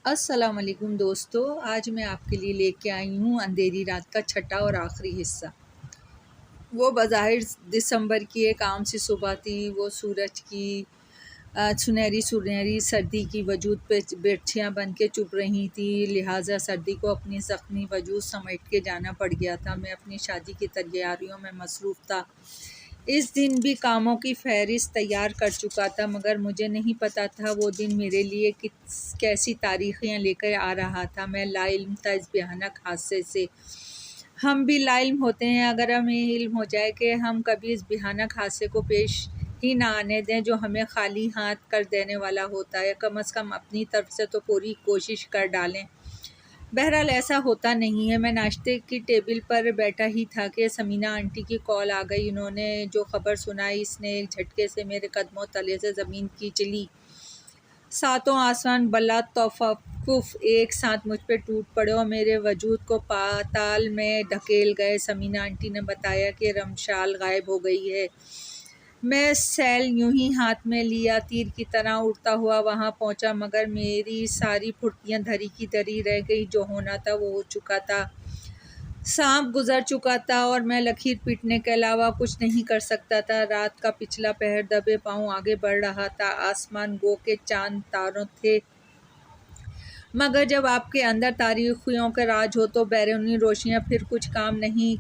السلام علیکم دوستو، آج میں آپ کے لیے لے کے آئی ہوں اندھیری رات کا چھٹا اور آخری حصہ۔ وہ بظاہر دسمبر کی ایک عام سی صبح تھی۔ وہ سورج کی سنہری سردی کی وجود پہ بیٹھیاں بن کے چپ رہی تھی، لہٰذا سردی کو اپنی زخمی وجود سمیٹ کے جانا پڑ گیا تھا۔ میں اپنی شادی کی تیاریوں میں مصروف تھا۔ اس دن بھی کاموں کی فہرست تیار کر چکا تھا، مگر مجھے نہیں پتا تھا وہ دن میرے لیے کیسی تاریخیاں لے کر آ رہا تھا۔ میں لا علم تھا اس بھیانک حادثے سے۔ ہم بھی لا علم ہوتے ہیں۔ اگر ہمیں علم ہو جائے کہ ہم کبھی اس بھیانک حادثے کو پیش ہی نہ آنے دیں جو ہمیں خالی ہاتھ کر دینے والا ہوتا ہے، کم از کم اپنی طرف سے تو پوری کوشش کر ڈالیں۔ بہرحال ایسا ہوتا نہیں ہے۔ میں ناشتے کی ٹیبل پر بیٹھا ہی تھا کہ ثمینہ آنٹی کی کال آ گئی۔ انہوں نے جو خبر سنائی، اس نے ایک جھٹکے سے میرے قدموں تلے سے زمین کھینچ لی۔ ساتوں آسمان بلا توقف ایک ساتھ مجھ پہ ٹوٹ پڑے اور میرے وجود کو پاتال میں دھکیل گئے۔ ثمینہ آنٹی نے بتایا کہ رمشال غائب ہو گئی ہے۔ میں سیل یوں ہی ہاتھ میں لیا تیر کی طرح اڑتا ہوا وہاں پہنچا، مگر میری ساری پھرتیاں دھری کی دھری رہ گئی۔ جو ہونا تھا وہ ہو چکا تھا۔ سانپ گزر چکا تھا اور میں لکیر پیٹنے کے علاوہ کچھ نہیں کر سکتا تھا۔ رات کا پچھلا پہر دبے پاؤں آگے بڑھ رہا تھا۔ آسمان گو کہ چاند تاروں تھے، مگر جب آپ کے اندر تاریکیوں کا راج ہو تو بیرونی روشنیاں پھر کچھ کام نہیں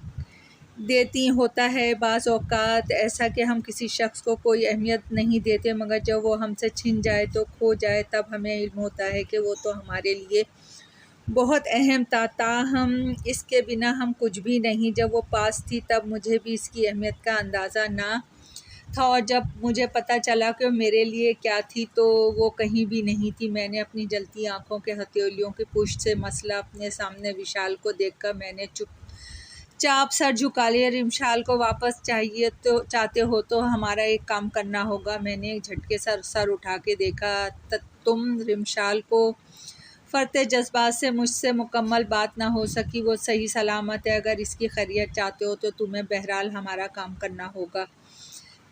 دیتی۔ ہوتا ہے بعض اوقات ایسا کہ ہم کسی شخص کو کوئی اہمیت نہیں دیتے، مگر جب وہ ہم سے چھن جائے تو کھو جائے، تب ہمیں علم ہوتا ہے کہ وہ تو ہمارے لیے بہت اہم تھا، تاہم اس کے بنا ہم کچھ بھی نہیں۔ جب وہ پاس تھی تب مجھے بھی اس کی اہمیت کا اندازہ نہ تھا، اور جب مجھے پتہ چلا کہ وہ میرے لیے کیا تھی تو وہ کہیں بھی نہیں تھی۔ میں نے اپنی جلتی آنکھوں کے ہتھیلیوں کی پشت سے مسئلہ اپنے سامنے وشال کو دیکھ کر میں نے چپ چاپ سر جھکا لیا۔ رمشال کو واپس چاہتے ہو تو ہمارا ایک کام کرنا ہوگا۔ میں نے ایک جھٹکے سر اٹھا کے دیکھا۔ تم رمشال کو فرتے جذبات سے مجھ سے مکمل بات نہ ہو سکی۔ وہ صحیح سلامت ہے۔ اگر اس کی خیریت چاہتے ہو تو تمہیں بہرحال ہمارا کام کرنا ہوگا۔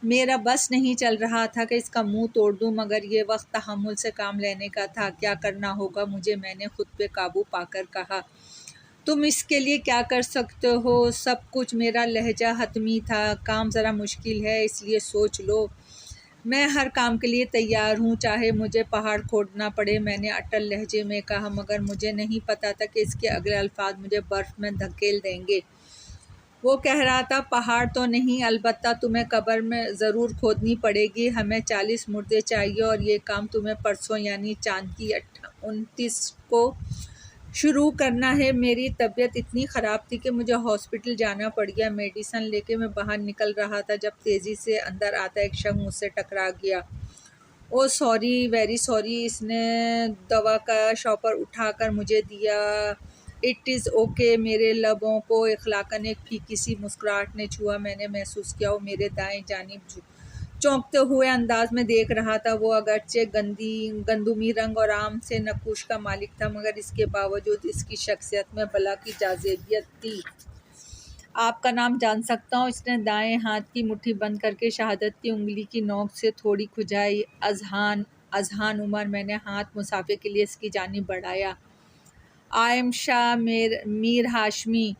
میرا بس نہیں چل رہا تھا کہ اس کا منہ توڑ دوں، مگر یہ وقت تحمل سے کام لینے کا تھا۔ کیا کرنا ہوگا مجھے؟ میں نے خود پہ قابو پا کر کہا۔ تم اس کے لیے کیا کر سکتے ہو؟ سب کچھ۔ میرا لہجہ حتمی تھا۔ کام ذرا مشکل ہے، اس لیے سوچ لو۔ میں ہر کام کے لیے تیار ہوں، چاہے مجھے پہاڑ کھودنا پڑے، میں نے اٹل لہجے میں کہا، مگر مجھے نہیں پتا تھا کہ اس کے اگلے الفاظ مجھے برف میں دھکیل دیں گے۔ وہ کہہ رہا تھا، پہاڑ تو نہیں، البتہ تمہیں قبر میں ضرور کھودنی پڑے گی۔ ہمیں 40 مردے چاہیے اور یہ کام تمہیں پرسوں یعنی چاند کی 29 کو شروع کرنا ہے۔ میری طبیعت اتنی خراب تھی کہ مجھے ہاسپٹل جانا پڑ گیا۔ میڈیسن لے کے میں باہر نکل رہا تھا جب تیزی سے اندر آتا ایک شخص مجھ سے ٹکرا گیا۔ او سوری، ویری سوری۔ اس نے دوا کا شاپر اٹھا کر مجھے دیا۔ It is okay. میرے لبوں کو اخلاقاً ایک پھیکی سی مسکراہٹ نے چھوا۔ میں نے محسوس کیا وہ میرے دائیں جانب چونکتے ہوئے انداز میں دیکھ رہا تھا۔ وہ اگرچہ گندمی رنگ اور عام سے نقوش کا مالک تھا، مگر اس کے باوجود اس کی شخصیت میں بلا کی جاذبیت تھی۔ آپ کا نام جان سکتا ہوں؟ اس نے دائیں ہاتھ کی مٹھی بند کر کے شہادت کی انگلی کی نوک سے تھوڑی کھجائی۔ اذہان عمر۔ میں نے ہاتھ مسافے کے لیے اس کی جانب بڑھایا۔ آئی ایم شاہ میر ہاشمی۔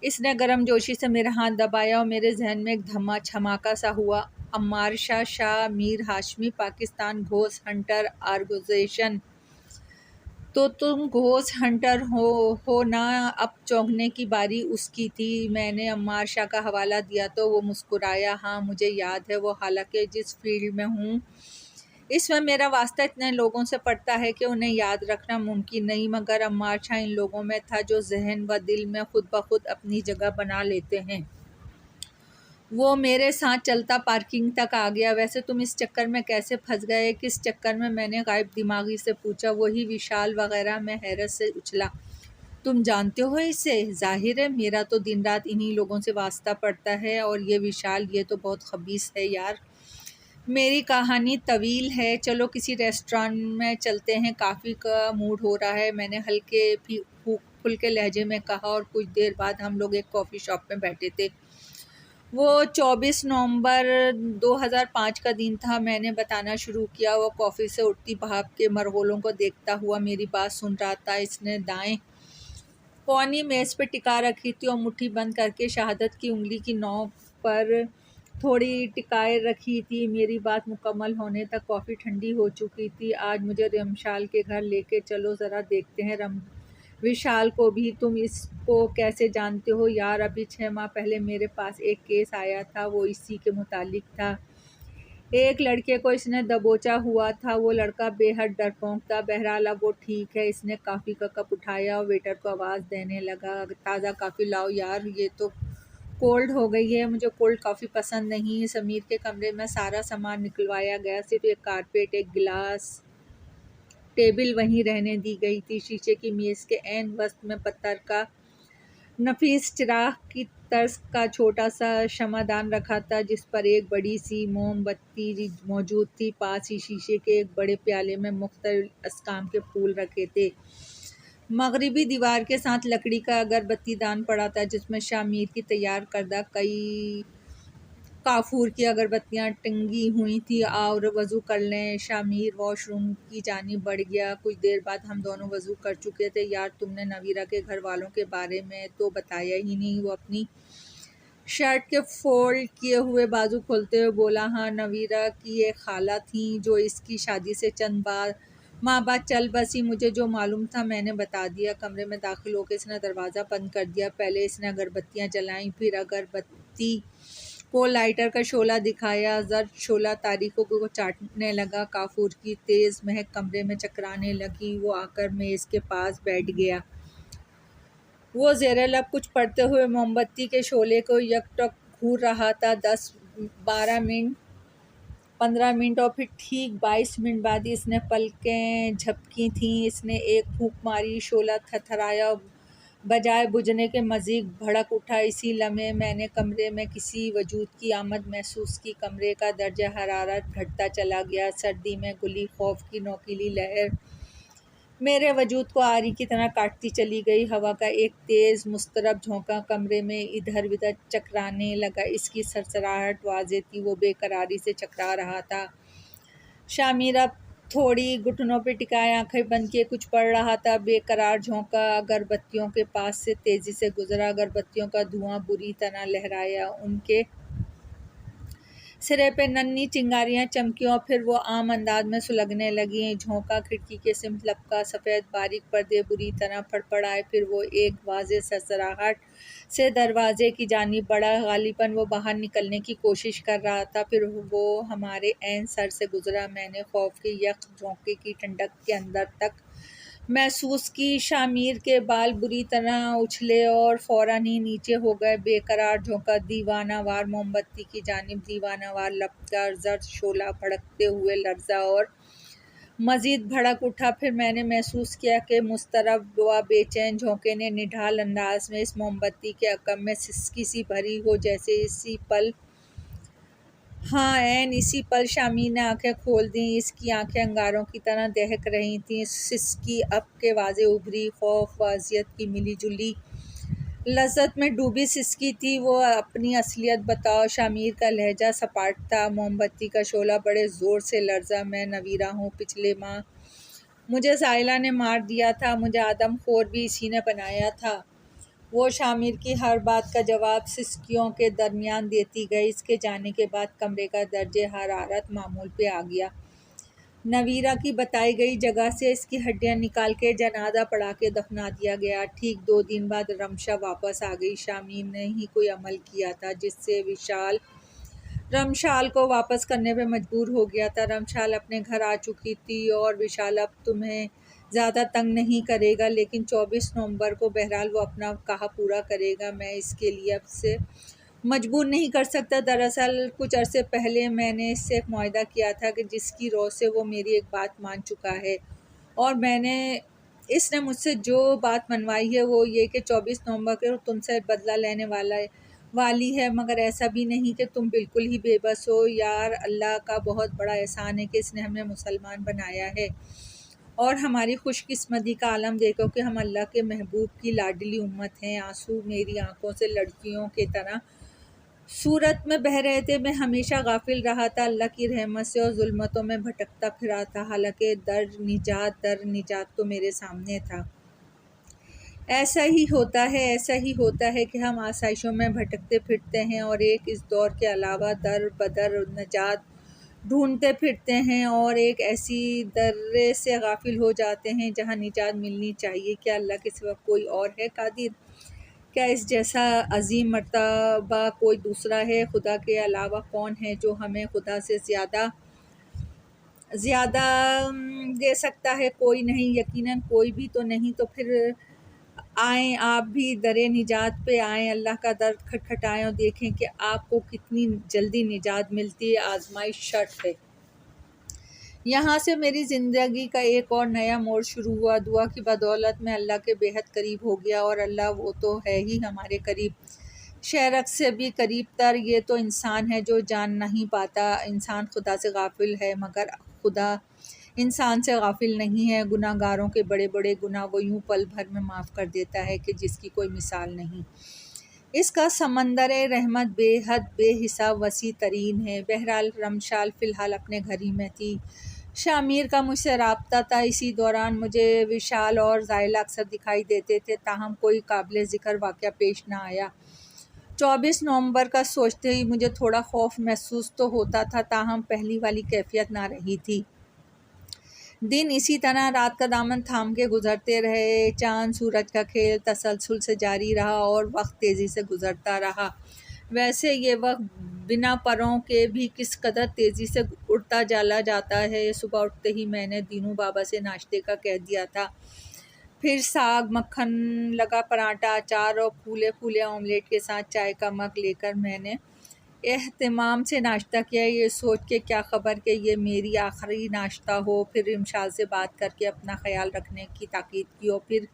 اس نے گرم جوشی سے میرا ہاتھ دبایا اور میرے ذہن میں ایک چھماکا سا ہوا۔ Ammar Shah Mir Hashmi, Pakistan ghost hunter organization. تو تم گھوسٹ ہنٹر ہو نا؟ اب چونکنے کی باری اس کی تھی۔ میں نے عمار شاہ کا حوالہ دیا تو وہ مسکرایا۔ ہاں مجھے یاد ہے وہ، حالانکہ جس فیلڈ میں ہوں اس میں میرا واسطہ اتنے لوگوں سے پڑتا ہے کہ انہیں یاد رکھنا ممکن نہیں، مگر عمار شاہ ان لوگوں میں تھا جو ذہن و دل میں خود بخود اپنی جگہ بنا لیتے ہیں۔ وہ میرے ساتھ چلتا پارکنگ تک آ گیا۔ ویسے تم اس چکر میں کیسے پھنس گئے؟ کس چکر میں؟ میں نے غائب دماغی سے پوچھا۔ وہی وشال وغیرہ۔ میں حیرت سے اچھلا۔ تم جانتے ہو اسے؟ ظاہر ہے، میرا تو دن رات انہی لوگوں سے واسطہ پڑتا ہے، اور یہ وشال، یہ تو بہت خبیث ہے یار۔ میری کہانی طویل ہے، چلو کسی ریسٹورانٹ میں چلتے ہیں، کافی کا موڈ ہو رہا ہے، میں نے ہلکے پھلکے لہجے میں کہا، اور کچھ دیر بعد ہم لوگ ایک کافی شاپ میں بیٹھے تھے۔ وہ 24 نومبر 2005 کا دن تھا۔ میں نے بتانا شروع کیا۔ وہ کافی سے اٹھتی بھاپ کے مرغولوں کو دیکھتا ہوا میری بات سن رہا تھا۔ اس نے دائیں پونی میز پہ ٹکا رکھی تھی اور مٹھی بند کر کے شہادت کی انگلی کی نوک پر تھوڑی ٹکائے رکھی تھی۔ میری بات مکمل ہونے تک کافی ٹھنڈی ہو چکی تھی۔ آج مجھے وشال کے گھر لے کے چلو، ذرا دیکھتے ہیں وشال کو بھی۔ تم اس کو کیسے جانتے ہو یار؟ ابھی 6 ماہ پہلے میرے پاس ایک کیس آیا تھا، وہ اسی کے متعلق تھا۔ ایک لڑکے کو اس نے دبوچا ہوا تھا۔ وہ لڑکا بے حد ڈرپوک تھا۔ بہرحال اب وہ ٹھیک ہے۔ اس نے کافی کا کپ اٹھایا اور ویٹر کو آواز دینے لگا، تازہ کافی لاؤ یار، یہ تو کولڈ ہو گئی ہے۔ مجھے کولڈ کافی پسند نہیں۔ سمیر کے کمرے میں سارا سامان نکلوایا گیا، صرف ایک کارپیٹ، ایک گلاس ٹیبل وہیں رہنے دی گئی تھی۔ شیشے کی میز کے عین وسط میں پتھر کا نفیس چراغ کی طرز کا چھوٹا سا شمعدان رکھا تھا، جس پر ایک بڑی سی موم بتی موجود تھی۔ پاس ہی شیشے کے ایک بڑے پیالے میں مختلف اقسام کے پھول رکھے تھے۔ مغربی دیوار کے ساتھ لکڑی کا اگربتی دان پڑا تھا، جس میں شاہ میر کی تیار کردہ کئی کافور کی اگربتیاں ٹنگی ہوئی تھیں۔ آؤ وضو کر لیں۔ شاہ میر واش روم کی جانب بڑھ گیا۔ کچھ دیر بعد ہم دونوں وضو کر چکے تھے۔ یار تم نے نویرہ کے گھر والوں کے بارے میں تو بتایا ہی نہیں۔ وہ اپنی شرٹ کے فولڈ کیے ہوئے بازو کھولتے ہوئے بولا، ہاں، نویرہ کی ایک خالہ تھیں جو اس کی شادی سے چند ماہ بعد چل بسی۔ مجھے جو معلوم تھا میں نے بتا دیا۔ کمرے میں داخل ہو کے اس نے دروازہ بند کر دیا۔ پہلے اس نے اگربتیاں جلائیں، پھر اگربتی کو لائٹر کا شعلہ دکھایا۔ زرد شعلہ تاریکیوں کو چاٹنے لگا۔ کافور کی تیز مہک کمرے میں چکرانے لگی۔ وہ آ کر میز کے پاس بیٹھ گیا۔ وہ زیر لب کچھ پڑھتے ہوئے موم بتی کے شعلے کو یک ٹک گھور رہا تھا۔ 10 12 منٹ، 15 منٹ اور پھر ٹھیک 22 منٹ بعد اس نے پلکیں جھپکی تھیں۔ اس نے ایک پھونک ماری، شعلہ تھرتھرایا اور بجائے بجھنے کے مزید بھڑک اٹھا۔ اسی لمحے میں نے کمرے میں کسی وجود کی آمد محسوس کی۔ کمرے کا درجہ حرارت گھٹتا چلا گیا۔ سردی میں گلی خوف کی نوکیلی لہر میرے وجود کو آری کی طرح کاٹتی چلی گئی۔ ہوا کا ایک تیز مضطرب جھونکا کمرے میں ادھر ادھر چکرانے لگا۔ اس کی سرسراہٹ واضح تھی، وہ بے قراری سے چکرا رہا تھا۔ شاہ میر اب تھوڑی گھٹنوں پہ ٹکائے آنکھیں بند کیے کچھ پڑھ رہا تھا۔ بے قرار جھونکا اگربتیوں کے پاس سے تیزی سے گزرا۔ اگربتیوں کا دھواں بری طرح لہرایا، ان کے سرے پہ ننھی چنگاریاں چمکیں اور پھر وہ عام انداز میں سلگنے لگیں۔ جھونکا کھڑکی کی سمت لپکا، سفید باریک پردے بری طرح پھڑپڑائے، پھر وہ ایک واضح سرسراہٹ سے دروازے کی جانب بڑھا۔ غالباً وہ باہر نکلنے کی کوشش کر رہا تھا، پھر وہ ہمارے عین سر سے گزرا۔ میں نے خوف کے یک جھونکے کی ٹھنڈک کے اندر تک محسوس کی۔ شاہ میر کے بال بری طرح اچھلے اور فوراً ہی نیچے ہو گئے۔ بے قرار جھونکا دیوانہ وار موم بتی کی جانب دیوانہ وار لپکا۔ زرد شعلہ بھڑکتے ہوئے لرزا اور مزید بھڑک اٹھا۔ پھر میں نے محسوس کیا کہ مضطرب و بے چین جھونکے نے نڈھال انداز میں اس موم بتی کے عقب میں سسکی سی بھری ہو۔ جیسے اسی پل، ہاں عین اسی پل، شاہ میر نے آنکھیں کھول دیں۔ اس کی آنکھیں انگاروں کی طرح دہک رہی تھیں۔ سسکی اب کہ واضح ابھری، خوف و اذیت کی ملی جلی لذت میں ڈوبی سسکی تھی۔ وہ اپنی اصلیت بتاؤ۔ شاہ میر کا لہجہ سپاٹ تھا۔ موم بتی کا شعلہ بڑے زور سے لرزا۔ میں نویرہ ہوں۔ پچھلے ماہ مجھے ساحلہ نے مار دیا تھا۔ مجھے آدم خور بھی اسی نے بنایا تھا۔ وہ شاہ میر کی ہر بات کا جواب سسکیوں کے درمیان دیتی گئی۔ اس کے جانے کے بعد کمرے کا درجہ حرارت معمول پہ آ گیا۔ نویرہ کی بتائی گئی جگہ سے اس کی ہڈیاں نکال کے جنازہ پڑھا کے دفنا دیا گیا۔ ٹھیک 2 دن بعد رمشا واپس آ گئی۔ شاہ میر نے ہی کوئی عمل کیا تھا جس سے وشال رمشال کو واپس کرنے پہ مجبور ہو گیا تھا۔ رمشال اپنے گھر آ چکی تھی اور وشال اب تمہیں زیادہ تنگ نہیں کرے گا، لیکن 24 نومبر کو بہرحال وہ اپنا کہا پورا کرے گا۔ میں اس کے لیے اب سے مجبور نہیں کر سکتا۔ دراصل کچھ عرصے پہلے میں نے اس سے ایک معاہدہ کیا تھا کہ جس کی رو سے وہ میری ایک بات مان چکا ہے، اور اس نے مجھ سے جو بات منوائی ہے وہ یہ کہ 24 نومبر کو تم سے بدلہ لینے والی ہے، مگر ایسا بھی نہیں کہ تم بالکل ہی بے بس ہو۔ یار اللہ کا بہت بڑا احسان ہے کہ اس نے ہمیں مسلمان بنایا ہے، اور ہماری خوش قسمتی کا عالم دیکھو کہ ہم اللہ کے محبوب کی لاڈلی امت ہیں۔ آنسو میری آنکھوں سے لڑکیوں کی طرح صورت میں بہہ رہے تھے، میں ہمیشہ غافل رہا تھا اللہ کی رحمت سے اور ظلمتوں میں بھٹکتا پھرا تھا، حالانکہ در نجات تو میرے سامنے تھا۔ ایسا ہی ہوتا ہے کہ ہم آسائشوں میں بھٹکتے پھرتے ہیں اور ایک اس دور کے علاوہ در بدر نجات ڈھونڈتے پھرتے ہیں، اور ایک ایسی درے سے غافل ہو جاتے ہیں جہاں نجات ملنی چاہیے۔ کیا اللہ کے سوا کوئی اور ہے قادر؟ کیا اس جیسا عظیم مرتبہ کوئی دوسرا ہے؟ خدا کے علاوہ کون ہے جو ہمیں خدا سے زیادہ دے سکتا ہے؟ کوئی نہیں، یقیناً کوئی بھی تو نہیں۔ تو پھر آئیں، آپ بھی درِ نجات پہ آئیں، اللہ کا در کھٹکھٹائیں اور دیکھیں کہ آپ کو کتنی جلدی نجات ملتی ہے۔ آزمائش شرط ہے۔ یہاں سے میری زندگی کا ایک اور نیا موڑ شروع ہوا۔ دعا کی بدولت میں اللہ کے بے حد قریب ہو گیا، اور اللہ وہ تو ہے ہی ہمارے قریب، شہرک سے بھی قریب تر۔ یہ تو انسان ہے جو جان نہیں پاتا، انسان خدا سے غافل ہے، مگر خدا انسان سے غافل نہیں ہے۔ گناہ گاروں کے بڑے بڑے گناہ وہ یوں پل بھر میں معاف کر دیتا ہے کہ جس کی کوئی مثال نہیں۔ اس کا سمندر رحمت بے حد بے حساب وسیع ترین ہے۔ بہرحال رمشال فی الحال اپنے گھر ہی میں تھی۔ شامیر کا مجھ سے رابطہ تھا۔ اسی دوران مجھے وشال اور زائلہ اکثر دکھائی دیتے تھے، تاہم کوئی قابل ذکر واقعہ پیش نہ آیا۔ 24 نومبر کا سوچتے ہی مجھے تھوڑا خوف محسوس تو ہوتا تھا، تاہم پہلی والی کیفیت نہ رہی تھی۔ دن اسی طرح رات کا دامن تھام کے گزرتے رہے، چاند سورج کا کھیل تسلسل سے جاری رہا اور وقت تیزی سے گزرتا رہا۔ ویسے یہ وقت بنا پروں کے بھی کس قدر تیزی سے اڑتا چلا جاتا ہے۔ صبح اٹھتے ہی میں نے دینو بابا سے ناشتے کا کہہ دیا تھا، پھر ساگ، مکھن لگا پراٹھا، اچار اور پھولے آملیٹ کے ساتھ چائے کا مگ لے کر میں نے اہتمام سے ناشتہ کیا، یہ سوچ کے کیا خبر کہ یہ میری آخری ناشتہ ہو۔ پھر رمشال سے بات کر کے اپنا خیال رکھنے کی تاکید کی، اور پھر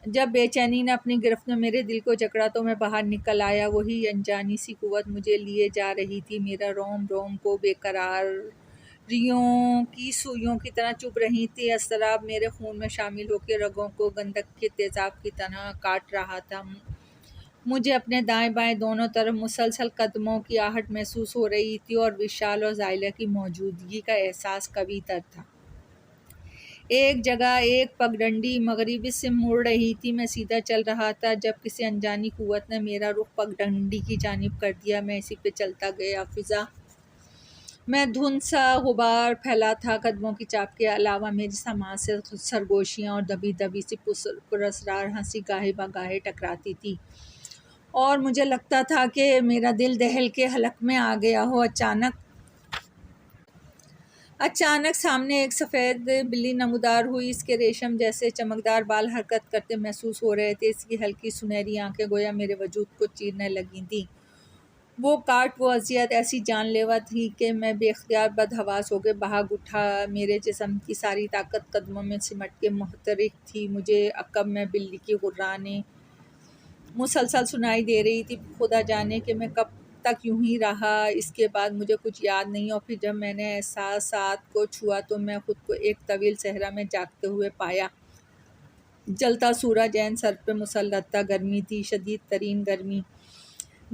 جب بے چینی نے اپنی گرفت میں میرے دل کو جکڑا تو میں باہر نکل آیا۔ وہی انجانی سی قوت مجھے لیے جا رہی تھی، میرا روم روم کو بے قراریوں کی سوئیوں کی طرح چبھ رہی تھی، اضطراب میرے خون میں شامل ہو کے رگوں کو گندھک کے تیزاب کی طرح کاٹ رہا تھا۔ مجھے اپنے دائیں بائیں دونوں طرف مسلسل قدموں کی آہٹ محسوس ہو رہی تھی، اور وشال اور زائلہ کی موجودگی کا احساس قوی تر تھا۔ ایک جگہ ایک پگڈنڈی مغربی سے مڑ رہی تھی، میں سیدھا چل رہا تھا جب کسی انجانی قوت نے میرا رخ پگڈنڈی کی جانب کر دیا۔ میں اسی پہ چلتا گیا۔ فضا میں دھند سا غبار پھیلا تھا، قدموں کی چاپ کے علاوہ میری سماعت سے سرگوشیاں اور دبی دبی سی پراسرار ہنسی گاہے بگاہے ٹکراتی تھی، اور مجھے لگتا تھا کہ میرا دل دہل کے حلق میں آ گیا ہو۔ اچانک سامنے ایک سفید بلی نمودار ہوئی، اس کے ریشم جیسے چمکدار بال حرکت کرتے محسوس ہو رہے تھے، اس کی ہلکی سنہری آنکھیں گویا میرے وجود کو چیرنے لگی تھیں۔ وہ کاٹ، وہ اذیت ایسی جان لیوا تھی کہ میں بے اختیار بدحواس ہو کے بھاگ اٹھا۔ میرے جسم کی ساری طاقت قدموں میں سمٹ کے محترق تھی۔ مجھے عقب میں بلی کی غرانیں مسلسل سنائی دے رہی تھی۔ خدا جانے کہ میں کب تک یوں ہی رہا، اس کے بعد مجھے کچھ یاد نہیں، اور پھر جب میں نے احساسات کو چھوا تو میں خود کو ایک طویل صحرا میں جاگتے ہوئے پایا۔ جلتا سورج عین سر پہ مسلط تھا، گرمی تھی، شدید ترین گرمی۔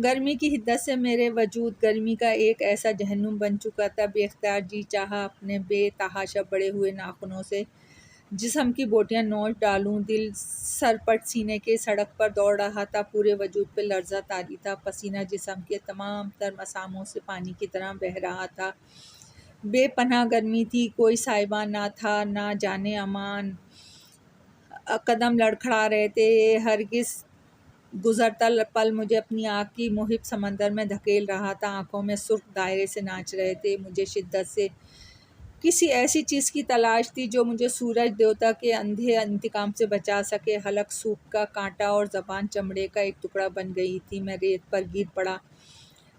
گرمی کی حدت سے میرے وجود گرمی کا ایک ایسا جہنم بن چکا تھا۔ بے اختیار جی چاہا اپنے بے تحاشا بڑے ہوئے ناخنوں سے جسم کی بوٹیاں نوچ ڈالوں۔ دل سرپٹ سینے کے سڑک پر دوڑ رہا تھا، پورے وجود پہ لرزہ طاری تھا، پسینہ جسم کے تمام تر مساموں سے پانی کی طرح بہہ رہا تھا۔ بے پناہ گرمی تھی، کوئی سائبان نہ تھا، نہ جانے امان۔ قدم لڑکھڑا رہے تھے، ہرگز گزرتا پل مجھے اپنی آگ کی محب سمندر میں دھکیل رہا تھا۔ آنکھوں میں سرخ دائرے سے ناچ رہے تھے۔ مجھے شدت سے کسی ایسی چیز کی تلاش تھی جو مجھے سورج دیوتا کے اندھے انتقام سے بچا سکے۔ حلق سوکھ کا کانٹا اور زبان چمڑے کا ایک ٹکڑا بن گئی تھی۔ میں ریت پر گر پڑا۔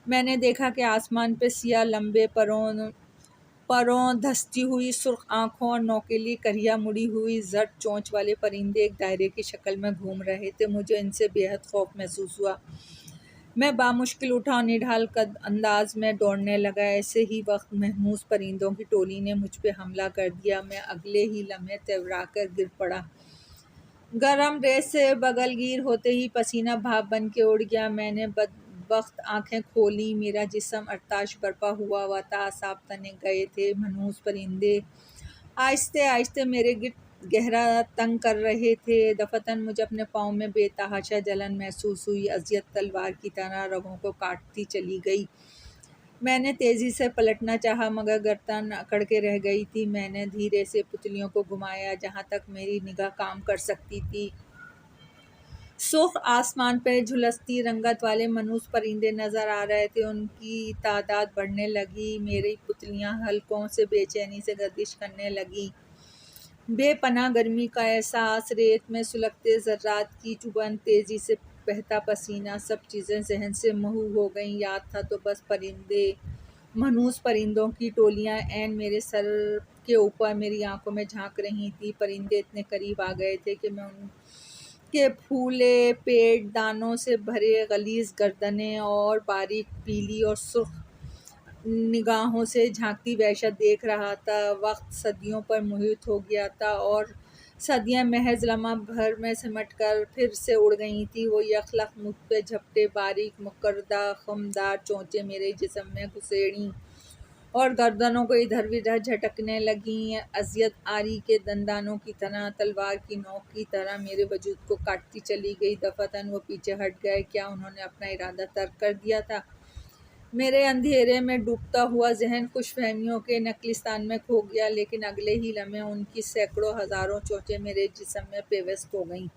میں نے دیکھا کہ آسمان پہ سیاہ لمبے پروں، دھنستی ہوئی سرخ آنکھوں اور نوکیلی کریہ مڑی ہوئی زرد چونچ والے پرندے ایک دائرے کی شکل میں گھوم رہے تھے۔ مجھے ان سے بے حد خوف محسوس ہوا۔ میں بامشکل اٹھا اور نڈھال انداز میں دوڑنے لگا۔ ایسے ہی وقت مہموس پرندوں کی ٹولی نے مجھ پہ حملہ کر دیا۔ میں اگلے ہی لمحے تیورا کر گر پڑا۔ گرم ریت سے بغل گیر ہوتے ہی پسینہ بھاپ بن کے اڑ گیا۔ میں نے وقت آنکھیں کھولیں میرا جسم ارتعاش برپا ہوا تھا، اعصاب تنے گئے تھے، منحوس پرندے آہستہ آہستہ میرے گرد گہرا تنگ کر رہے تھے۔ دفعتاً مجھے اپنے پاؤں میں بے تحاشا جلن محسوس ہوئی، اذیت تلوار کی طرح رگوں کو کاٹتی چلی گئی۔ میں نے تیزی سے پلٹنا چاہا مگر گردن اکڑ کے رہ گئی تھی۔ میں نے دھیرے سے پتلیوں کو گھمایا جہاں تک میری نگاہ کام کر سکتی تھی۔ سرخ آسمان پہ جھلستی رنگت والے منحوس پرندے نظر آ رہے تھے، ان کی تعداد بڑھنے لگی، میری پتلیاں حلقوں سے بے چینی سے گردش کرنے لگیں۔ بے پناہ گرمی کا احساس، ریت میں سلگتے ذرات کی چبھن، تیزی سے بہتا پسینہ، سب چیزیں ذہن سے محو ہو گئیں۔ یاد تھا تو بس پرندے، منحوس پرندوں کی ٹولیاں عین میرے سر کے اوپر میری آنکھوں میں جھانک رہی تھیں۔ پرندے اتنے قریب آ گئے تھے کہ میں ان کے پھولے پیٹ، دانوں سے بھرے غلیظ گردنیں اور باریک پیلی اور سرخ نگاہوں سے جھانکتی وحشت دیکھ رہا تھا۔ وقت صدیوں پر محیط ہو گیا تھا اور صدیاں محض لمحہ بھر میں سمٹ کر پھر سے اڑ گئی تھیں۔ وہ یکلخت مجھ پہ جھپٹے، باریک مکردہ خمدار چونچیں میرے جسم میں گھسیڑیں اور گردنوں کو ادھر ادھر جھٹکنے لگیں، اذیت آری کے دندانوں کی طرح، تلوار کی نوک کی طرح میرے وجود کو کاٹتی چلی گئی۔ دفعتاً وہ پیچھے ہٹ گئے۔ کیا انہوں نے اپنا ارادہ ترک کر دیا تھا؟ میرے اندھیرے میں ڈوبتا ہوا ذہن خوش فہمیوں کے نقلستان میں کھو گیا، لیکن اگلے ہی لمحے ان کی سینکڑوں ہزاروں چونچیں میرے جسم میں پیوست ہو گئیں۔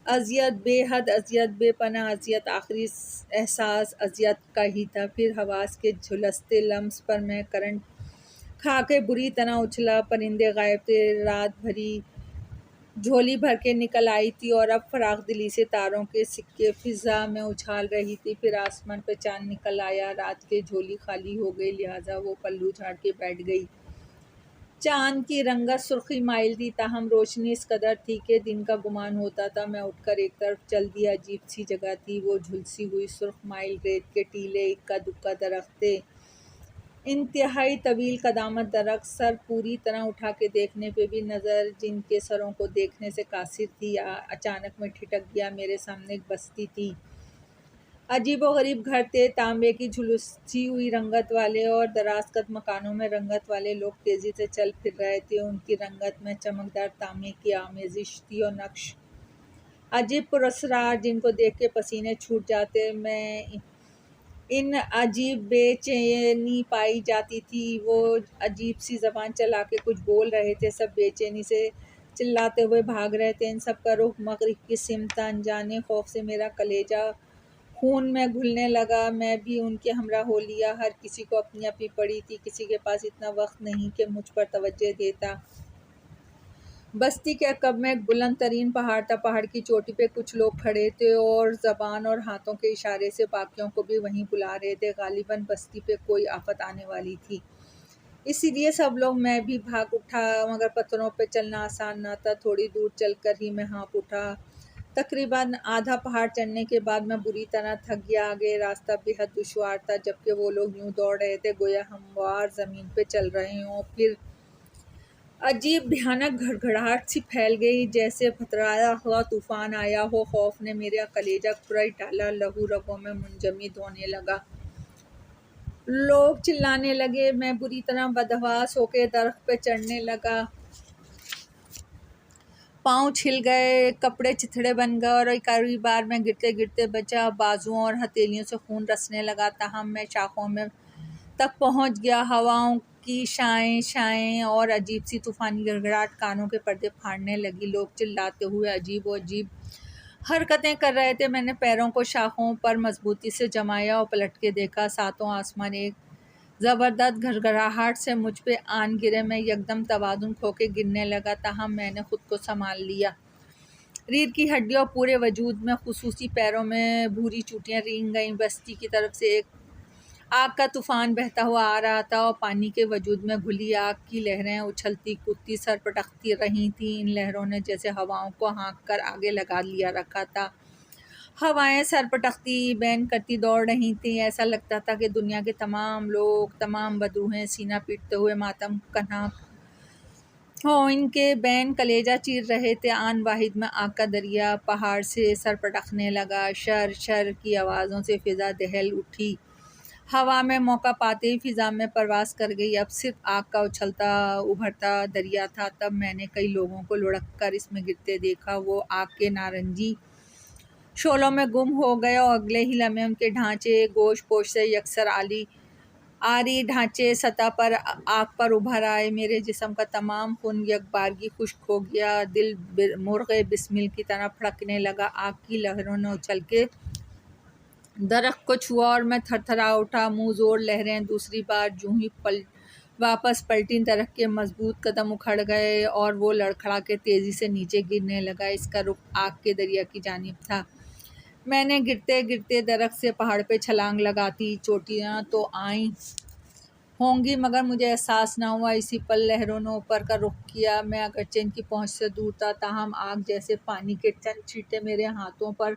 اذیت، بے حد اذیت، بے پناہ اذیت، آخری احساس اذیت کا ہی تھا۔ پھر حواس کے جھلستے لمس پر میں کرنٹ کھا کے بری طرح اچھلا۔ پرندے غائب تھے، رات بھری جھولی بھر کے نکل آئی تھی اور اب فراخ دلی سے تاروں کے سکے فضا میں اچھال رہی تھی۔ پھر آسمان پہ چاند نکل آیا، رات کی جھولی خالی ہو گئی، لہٰذا وہ پلو جھاڑ کے بیٹھ گئی۔ چاند کی رنگت سرخی مائل تھی، تاہم روشنی اس قدر تھی کہ دن کا گمان ہوتا تھا۔ میں اٹھ کر ایک طرف چل دیا۔ عجیب سی جگہ تھی وہ، جھلسی ہوئی سرخ مائل، ریت کے ٹیلے، اکا دکا درخت تھے، انتہائی طویل قدامت درخت، سر پوری طرح اٹھا کے دیکھنے پہ بھی نظر جن کے سروں کو دیکھنے سے قاصر تھی۔ اچانک میں ٹھٹک گیا۔ میرے سامنے ایک بستی تھی۔ عجیب و غریب گھر تھے، تانبے کی جھلسی ہوئی رنگت والے اور دراز قد مکانوں میں رنگت والے لوگ تیزی سے چل پھر رہے تھے۔ ان کی رنگت میں چمکدار تانبے کی آمیزش تھی اور نقش عجیب پراسرار جن کو دیکھ کے پسینے چھوٹ جاتے۔ میں ان عجیب بے چینی پائی جاتی تھی۔ وہ عجیب سی زبان چلا کے کچھ بول رہے تھے، سب بے چینی سے چلاتے ہوئے بھاگ رہے تھے۔ ان سب کا رخ مغرب کی سمت تھا۔ انجانے خوف سے میرا کلیجہ خون میں گھلنے لگا۔ میں بھی ان کے ہمراہ ہو لیا۔ ہر کسی کو اپنی اپنی پڑی تھی، کسی کے پاس اتنا وقت نہیں کہ مجھ پر توجہ دیتا۔ بستی کے عقب میں ایک بلند ترین پہاڑ تھا۔ پہاڑ کی چوٹی پہ کچھ لوگ کھڑے تھے اور زبان اور ہاتھوں کے اشارے سے باقیوں کو بھی وہیں بلا رہے تھے۔ غالباً بستی پہ کوئی آفت آنے والی تھی، اسی لیے سب لوگ۔ میں بھی بھاگ اٹھا مگر پتھروں پہ چلنا آسان نہ تھا۔ تھوڑی دور چل کر ہی میں ہانپ اٹھا۔ تقریباً آدھا پہاڑ چڑھنے کے بعد میں بری طرح تھک گیا۔ آگے راستہ بے حد دشوار تھا، جبکہ وہ لوگ یوں دوڑ رہے تھے گویا ہموار زمین پہ چل رہے ہوں۔ پھر عجیب بھیانک گھڑگھڑاہٹ سی پھیل گئی، جیسے بھترایا ہوا طوفان آیا ہو۔ خوف نے میرا کلیجہ کھرچ ڈالا، لہو رگوں میں منجمد ہونے لگا۔ لوگ چلانے لگے۔ میں بری طرح بدحواس ہو کے درخت پہ چڑھنے لگا۔ پاؤں چھل گئے، کپڑے چتھڑے بن گئے اور ایک آخری بار میں گرتے گرتے بچا۔ بازوؤں اور ہتھیلیوں سے خون رسنے لگا، تاہم میں شاخوں میں تک پہنچ گیا۔ ہواؤں کی شائیں شائیں اور عجیب سی طوفانی گھڑگھڑاہٹ کانوں کے پردے پھاڑنے لگی۔ لوگ چلاتے ہوئے عجیب و عجیب حرکتیں کر رہے تھے۔ میں نے پیروں کو شاخوں پر مضبوطی سے جمایا اور پلٹ کے دیکھا۔ ساتوں آسمان ایک زبردست گھڑگھڑاہٹ سے مجھ پہ آن گرے۔ میں یکدم توازن کھو کے گرنے لگا، تاہم میں نے خود کو سنبھال لیا۔ ریڑھ کی ہڈیوں اور پورے وجود میں خصوصی پیروں میں بھوری چوٹیاں رینگ گئیں۔ بستی کی طرف سے ایک آگ کا طوفان بہتا ہوا آ رہا تھا اور پانی کے وجود میں گھلی آگ کی لہریں اچھلتی کودتی سر پٹکتی رہی تھیں۔ ان لہروں نے جیسے ہواؤں کو ہانک کر آگے لگا لیا رکھا تھا۔ ہوائیں سر پٹکتی بین کرتی دوڑ رہی تھیں۔ ایسا لگتا تھا کہ دنیا کے تمام لوگ، تمام بدروحیں سینہ پیٹتے ہوئے ماتم کناں ہو ان کے بین کلیجہ چیر رہے تھے۔ آن واحد میں آگ کا دریا پہاڑ سے سر پٹکنے لگا، شر شر کی آوازوں سے فضا دہل اٹھی، ہوا میں موقع پاتے ہی فضا میں پرواز کر گئی۔ اب صرف آگ کا اچھلتا ابھرتا دریا تھا۔ تب میں نے کئی لوگوں کو لڑک کر اس میں گرتے دیکھا۔ وہ آگ کے نارنجی شعلوں میں گم ہو گئے اور اگلے ہی لمحے ان کے ڈھانچے گوش پوش سے یکسر آری ڈھانچے سطح پر آگ پر ابھر آئے۔ میرے جسم کا تمام خون یک بارگی خشک ہو گیا، دل مرغ بسمل کی طرح پھڑکنے لگا۔ آگ کی لہروں نے اچھل کے درخت کو چھوا اور میں تھر تھرا اٹھا۔ منہ زور لہریں دوسری بار جوں ہی واپس پلٹیں، درخت کے مضبوط قدم اکھڑ گئے اور وہ لڑکھڑا کے تیزی سے نیچے گرنے لگا۔ اس کا رخ آگ کے دریا کی جانب تھا۔ میں نے گرتے گرتے درخت سے پہاڑ پہ چھلانگ لگاتی۔ چوٹیاں تو آئی ہوں گی مگر مجھے احساس نہ ہوا۔ اسی پل لہروں نے اوپر کا رخ کیا۔ میں اگرچہ ان کی پہنچ سے دور تھا، تاہم آگ جیسے پانی کے چند چھینٹے میرے ہاتھوں پر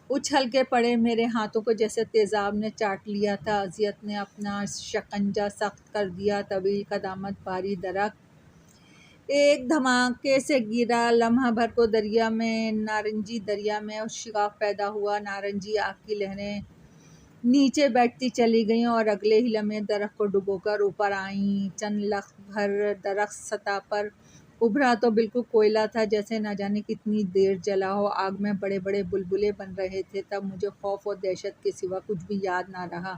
اچھل کے پڑے۔ میرے ہاتھوں کو جیسے تیزاب نے چاٹ لیا تھا۔ اذیت نے اپنا شکنجہ سخت کر دیا۔ طویل قدامت بھاری درخت ایک دھماکے سے گرا۔ لمحہ بھر کو نارنجی دریا میں شگاف پیدا ہوا۔ نارنجی آگ کی لہریں نیچے بیٹھتی چلی گئیں اور اگلے ہی لمحے درخت کو ڈبو کر اوپر آئیں۔ چند لخت بھر درخت سطح پر ابھرا تو بالکل کوئلہ تھا، جیسے نہ جانے کتنی دیر جلا ہو۔ آگ میں بڑے بڑے بلبلے بن رہے تھے۔ تب مجھے خوف اور دہشت کے سوا کچھ بھی یاد نہ رہا۔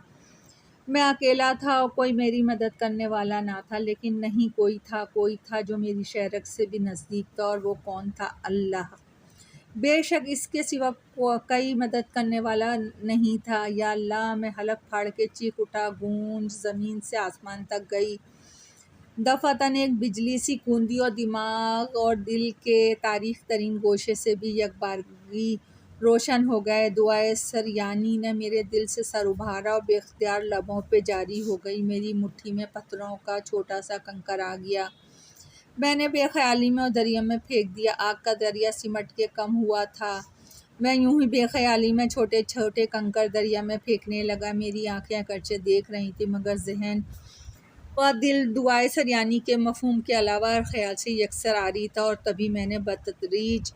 میں اکیلا تھا اور کوئی میری مدد کرنے والا نہ تھا، لیکن نہیں، کوئی تھا جو میری شہرک سے بھی نزدیک تھا، اور وہ کون تھا؟ اللہ! بے شک اس کے سوا کوئی مدد کرنے والا نہیں تھا۔ یا اللہ! میں حلق پھاڑ کے چیخ اٹھا۔ گونج زمین سے آسمان تک گئی۔ دفعتاً ایک بجلی سی گوندی اور دماغ اور دل کے تاریک ترین گوشے سے بھی یک بارگی روشن ہو گئے۔ دعائے سریانی نے میرے دل سے سر ابھارا اور بے اختیار لبوں پہ جاری ہو گئی۔ میری مٹھی میں پتھروں کا چھوٹا سا کنکر آ گیا۔ میں نے بے خیالی میں دریا میں پھینک دیا۔ آگ کا دریا سمٹ کے کم ہوا تھا۔ میں یوں ہی بے خیالی میں چھوٹے چھوٹے کنکر دریا میں پھینکنے لگا۔ میری آنکھیں اگرچہ دیکھ رہی تھیں مگر ذہن و دل دعائے سریانی کے مفہوم کے علاوہ ہر خیال سے یکسر عاری تھا۔ اور تبھی میں نے بتدریج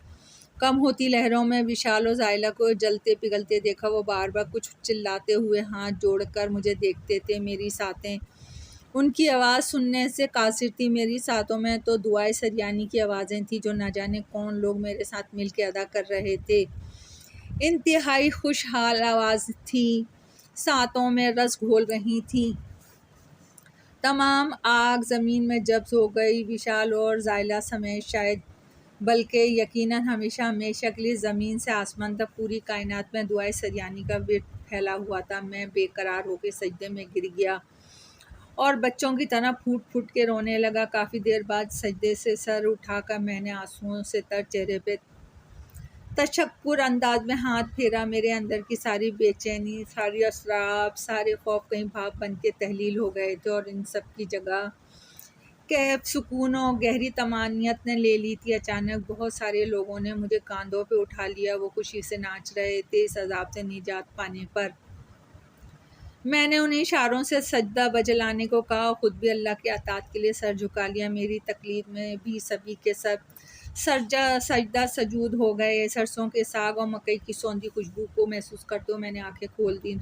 کم ہوتی لہروں میں وشال و زائلہ کو جلتے پگھلتے دیکھا۔ وہ بار بار کچھ چلاتے ہوئے ہاتھ جوڑ کر مجھے دیکھتے تھے۔ میری ساتیں ان کی آواز سننے سے قاصر تھی۔ میری ساتوں میں تو دعائے سریانی کی آوازیں تھیں جو نہ جانے کون لوگ میرے ساتھ مل کے ادا کر رہے تھے۔ انتہائی خوشحال آواز تھی، ساتوں میں رس گھول رہی تھی۔ تمام آگ زمین میں جبس ہو گئی، وشال اور زائلہ سمیت، شاید بلکہ یقیناً ہمیشہ ہمیشہ کے لیے۔ زمین سے آسمان تک پوری کائنات میں دعائے سریانی کا ورد پھیلا ہوا تھا۔ میں بے قرار ہو کے سجدے میں گر گیا اور بچوں کی طرح پھوٹ پھوٹ کے رونے لگا۔ کافی دیر بعد سجدے سے سر اٹھا کر میں نے آنسوؤں سے تر چہرے پہ تشکر انداز میں ہاتھ پھیرا۔ میرے اندر کی ساری بے چینی، سارے اضطراب، سارے خوف کہیں بھاپ بن کے تحلیل ہو گئے تھے، اور ان سب کی جگہ کیف سکون اور گہری طمانینت نے لے لی تھی۔ اچانک بہت سارے لوگوں نے مجھے کاندھوں پہ اٹھا لیا۔ وہ خوشی سے ناچ رہے تھے اس عذاب سے نجات پانے پر۔ میں نے انہیں اشاروں سے سجدہ بجلانے کو کہا اور خود بھی اللہ کی اطاعت کے لیے سر جھکا لیا۔ میری تقلید میں بھی سبھی کے سب سجدہ سجود ہو گئے۔ سرسوں کے ساگ اور مکئی کی سوندھی خوشبو کو محسوس کرتے ہوئے میں نے آنکھیں کھول دیں۔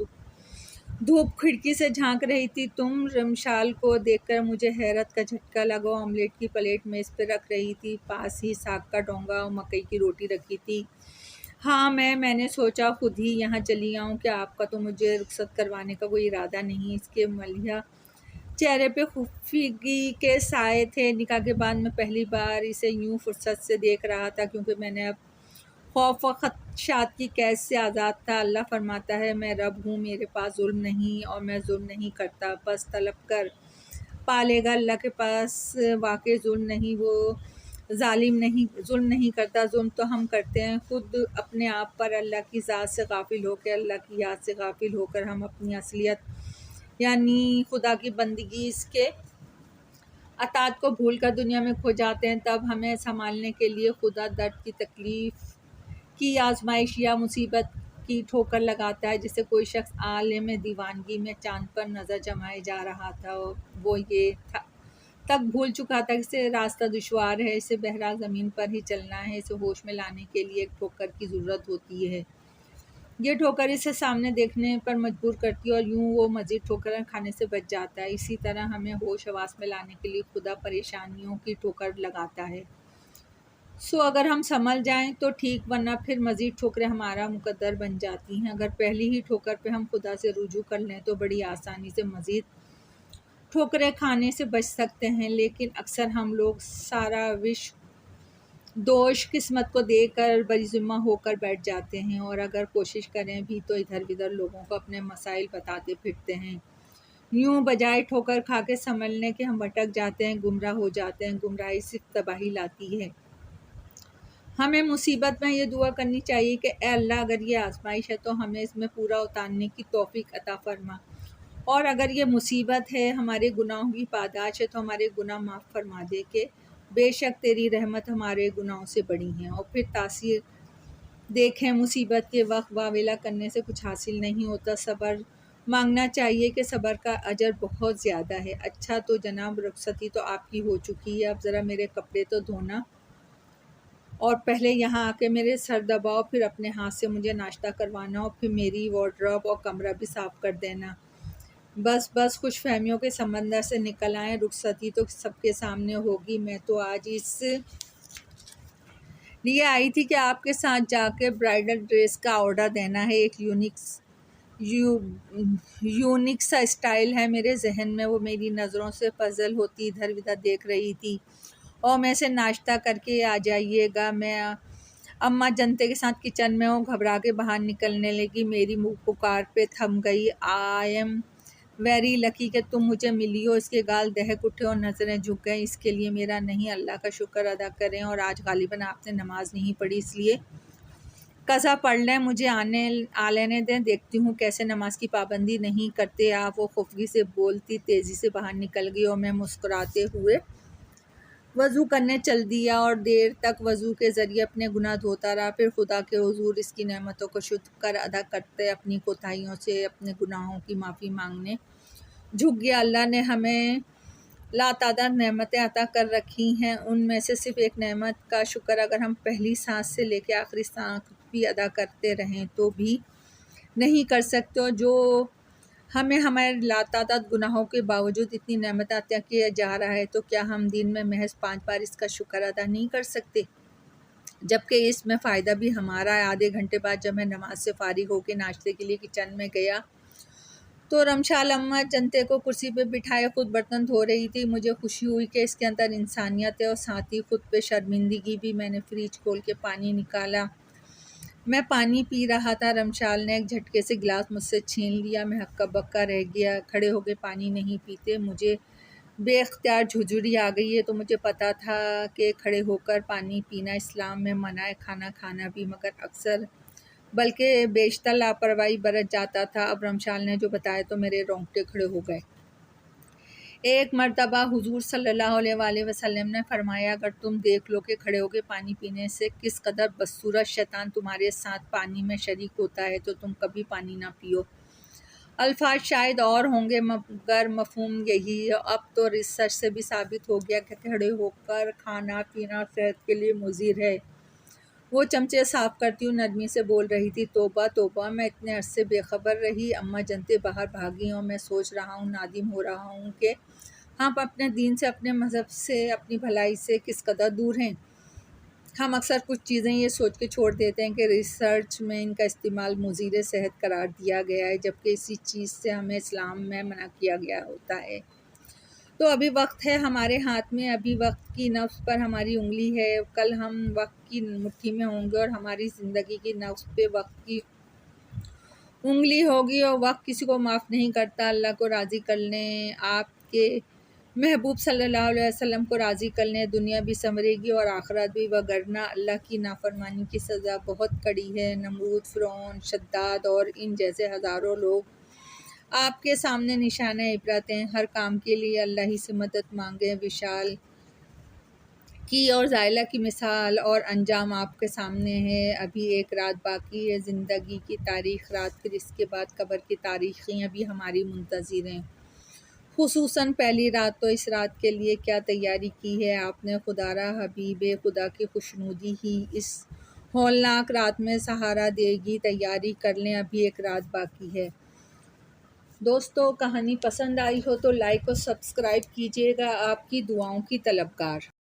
دھوپ کھڑکی سے جھانک رہی تھی۔ تم رمشال کو دیکھ کر مجھے حیرت کا جھٹکا لگا۔ وہ آملیٹ کی پلیٹ میز پہ رکھ رہی تھی، پاس ہی ساگ کا ڈونگا اور مکئی کی روٹی رکھی تھی۔ ہاں، میں نے سوچا خود ہی یہاں چلی آؤں کہ آپ کا تو مجھے رخصت کروانے کا کوئی ارادہ نہیں۔ اس کے ملحہ چہرے پہ خفگی کے سائے تھے۔ نکاح کے بعد میں پہلی بار اسے یوں فرصت سے دیکھ رہا تھا، کیونکہ میں نے اب خوف و خدشات کی قید سے آزاد تھا۔ اللہ فرماتا ہے، میں رب ہوں، میرے پاس ظلم نہیں اور میں ظلم نہیں کرتا، بس طلب کر پا لے گا۔ اللہ کے پاس واقع ظلم نہیں، وہ ظالم نہیں، ظلم نہیں کرتا۔ ظلم تو ہم کرتے ہیں، خود اپنے آپ پر اللہ کی ذات سے غافل ہو کے، اللہ کی یاد سے غافل ہو کر ہم اپنی اصلیت یعنی خدا کی بندگی، اس کے اطاعت کو بھول کر دنیا میں کھو جاتے ہیں۔ تب ہمیں سنبھالنے کے لیے خدا درد کی، تکلیف کی، آزمائش یا مصیبت کی ٹھوکر لگاتا ہے، جسے کوئی شخص عالم دیوانگی میں چاند پر نظر جمائے جا رہا تھا۔ وہ یہ تک بھول چکا تھا کہ اسے راستہ دشوار ہے، اسے بہرا زمین پر ہی چلنا ہے، اسے ہوش میں لانے کے لیے ایک ٹھوکر کی ضرورت ہوتی ہے۔ یہ ٹھوکر اسے سامنے دیکھنے پر مجبور کرتی ہے اور یوں وہ مزید ٹھوکریں کھانے سے بچ جاتا ہے۔ اسی طرح ہمیں ہوش حواس میں لانے کے لیے خدا پریشانیوں کی ٹھوکر لگاتا ہے۔ اگر ہم سنبھل جائیں تو ٹھیک، ورنہ پھر مزید ٹھوکریں ہمارا مقدر بن جاتی ہیں۔ اگر پہلی ہی ٹھوکر پہ ہم خدا سے رجوع کر لیں تو بڑی آسانی سے مزید ٹھوکریں کھانے سے بچ سکتے ہیں، لیکن اکثر ہم لوگ سارا وش دوش قسمت کو دے کر بری ذمہ ہو کر بیٹھ جاتے ہیں، اور اگر کوشش کریں بھی تو ادھر ادھر لوگوں کو اپنے مسائل بتاتے پھرتے ہیں۔ یوں بجائے ٹھوکر کھا کے سنبھلنے کے ہم بھٹک جاتے ہیں، گمراہ ہو جاتے ہیں۔ گمراہی صرف تباہی لاتی ہے۔ ہمیں مصیبت میں یہ دعا کرنی چاہیے کہ اے اللہ، اگر یہ آزمائش ہے تو ہمیں اس میں پورا اتارنے کی توفیق عطا فرما، اور اگر یہ مصیبت ہے، ہمارے گناہوں کی پاداش ہے، تو ہمارے گناہ معاف فرما دے کہ بے شک تیری رحمت ہمارے گناہوں سے بڑی ہیں۔ اور پھر تاثیر دیکھیں، مصیبت کے وقت واویلا کرنے سے کچھ حاصل نہیں ہوتا، صبر مانگنا چاہیے کہ صبر کا اجر بہت زیادہ ہے۔ اچھا تو جناب، رخصتی تو آپ کی ہو چکی ہے، اب ذرا میرے کپڑے تو دھونا، اور پہلے یہاں آ کے میرے سر دباؤ، پھر اپنے ہاتھ سے مجھے ناشتہ کروانا، اور پھر میری وارڈروب اور کمرہ بھی صاف کر دینا۔ بس خوش فہمیوں کے سمندر سے نکل آئیں، رخصتی تو سب کے سامنے ہوگی۔ میں تو آج اس لیے آئی تھی کہ آپ کے ساتھ جا کے برائڈل ڈریس کا آرڈر دینا ہے۔ ایک یونیک سا اسٹائل ہے میرے ذہن میں، وہ میری نظروں سے پزل ہوتی ادھر ادھر دیکھ رہی تھی۔ اور میں سے ناشتہ کر کے آ جائیے گا۔ میں اماں جنتے کے ساتھ کچن میں ہوں، گھبرا کے باہر نکلنے لگی، میری پکار پہ تھم گئی۔ آئی ایم ویری لکی کہ تم مجھے ملی ہو۔ اس کے گال دہک اٹھے اور نظریں جھک گئیں۔ اس کے لیے میرا نہیں، اللہ کا شکر ادا کریں، اور آج غالباً آپ نے نماز نہیں پڑھی، اس لیے قضا پڑھ لیں، مجھے آ لینے دیں، دیکھتی ہوں کیسے نماز کی پابندی نہیں کرتے آپ۔ وہ خفگی سے بولتی تیزی سے باہر نکل گئی، اور میں مسکراتے ہوئے وضو کرنے چل دیا، اور دیر تک وضو کے ذریعے اپنے گناہ دھوتا رہا۔ پھر خدا کے حضور اس کی نعمتوں کو شکر ادا کرتے اپنی کوتاہیوں سے اپنے گناہوں کی معافی مانگنے جھک گیا۔ اللہ نے ہمیں لاتعداد نعمتیں عطا کر رکھی ہیں، ان میں سے صرف ایک نعمت کا شکر اگر ہم پہلی سانس سے لے کے آخری سانس بھی ادا کرتے رہیں تو بھی نہیں کر سکتے، اور جو ہمیں ہمارے لاتعداد گناہوں کے باوجود اتنی نعمت عطا کیا جا رہا ہے، تو کیا ہم دن میں محض 5 بار اس کا شکر ادا نہیں کر سکتے؟ جبکہ اس میں فائدہ بھی ہمارا ہے۔ آدھے گھنٹے بعد جب میں نماز سے فارغ ہو کے ناشتے کے لیے کچن میں گیا تو رمشال اماں جنتے کو کرسی پہ بٹھائے خود برتن دھو رہی تھی۔ مجھے خوشی ہوئی کہ اس کے اندر انسانیت ہے، اور ساتھ ہی خود پہ شرمندگی بھی۔ میں نے فریج کھول کے پانی نکالا، میں پانی پی رہا تھا، رمشال نے ایک جھٹکے سے گلاس مجھ سے چھین لیا، میں ہکا بکا رہ گیا۔ کھڑے ہو کے پانی نہیں پیتے، مجھے بے اختیار جھجھری آ گئی ہے، تو مجھے پتا تھا کہ کھڑے ہو کر پانی پینا اسلام میں منع ہے، کھانا کھانا بھی، مگر اکثر بلکہ بیشتر لاپرواہی برت جاتا تھا۔ اب رمشال نے جو بتایا تو میرے رونگٹے کھڑے ہو گئے۔ ایک مرتبہ حضور صلی اللہ علیہ وآلہ وسلم نے فرمایا، اگر تم دیکھ لو کہ کھڑے ہو کے پانی پینے سے کس قدر بدصورت شیطان تمہارے ساتھ پانی میں شریک ہوتا ہے تو تم کبھی پانی نہ پیو۔ الفاظ شاید اور ہوں گے مگر مفہوم یہی ہے۔ اب تو ریسرچ سے بھی ثابت ہو گیا کہ کھڑے ہو کر کھانا پینا صحت کے لیے مضر ہے۔ وہ چمچے صاف کرتی ہوئی نرمی سے بول رہی تھی، توبہ توبہ، میں اتنے عرصے بے خبر رہی۔ اماں جنتے باہر بھاگی، اور میں سوچ رہا ہوں، نادم ہو رہا ہوں کہ ہم اپنے دین سے، اپنے مذہب سے، اپنی بھلائی سے کس قدر دور ہیں۔ ہم اکثر کچھ چیزیں یہ سوچ کے چھوڑ دیتے ہیں کہ ریسرچ میں ان کا استعمال مضر صحت قرار دیا گیا ہے، جبکہ اسی چیز سے ہمیں اسلام میں منع کیا گیا ہوتا ہے۔ تو ابھی وقت ہے ہمارے ہاتھ میں، ابھی وقت کی نبض پر ہماری انگلی ہے، کل ہم وقت کی مٹھی میں ہوں گے، اور ہماری زندگی کی نبض پہ وقت کی انگلی ہوگی، اور وقت کسی کو معاف نہیں کرتا۔ اللہ کو راضی کر لیں، آپ کے محبوب صلی اللہ علیہ وسلم کو راضی کر لیں، دنیا بھی سنورے گی اور آخرت بھی، وگرنہ اللہ کی نافرمانی کی سزا بہت کڑی ہے۔ نمرود، فرعون، شداد اور ان جیسے ہزاروں لوگ آپ کے سامنے نشانہ عبرت ہیں۔ ہر کام کے لیے اللہ ہی سے مدد مانگیں۔ وشال کی اور زائلہ کی مثال اور انجام آپ کے سامنے ہے۔ ابھی ایک رات باقی ہے، زندگی کی تاریخ رات، پھر اس کے بعد قبر کی تاریخیں ابھی ہماری منتظر ہیں۔ خصوصاً پہلی رات، تو اس رات کے لیے کیا تیاری کی ہے آپ نے؟ خدارا حبیب خدا کی خوشنودی ہی اس ہولناک رات میں سہارا دے گی، تیاری کر لیں، ابھی ایک رات باقی ہے۔ دوستو، کہانی پسند آئی ہو تو لائک اور سبسکرائب کیجیے گا، آپ کی دعاؤں کی طلبگار۔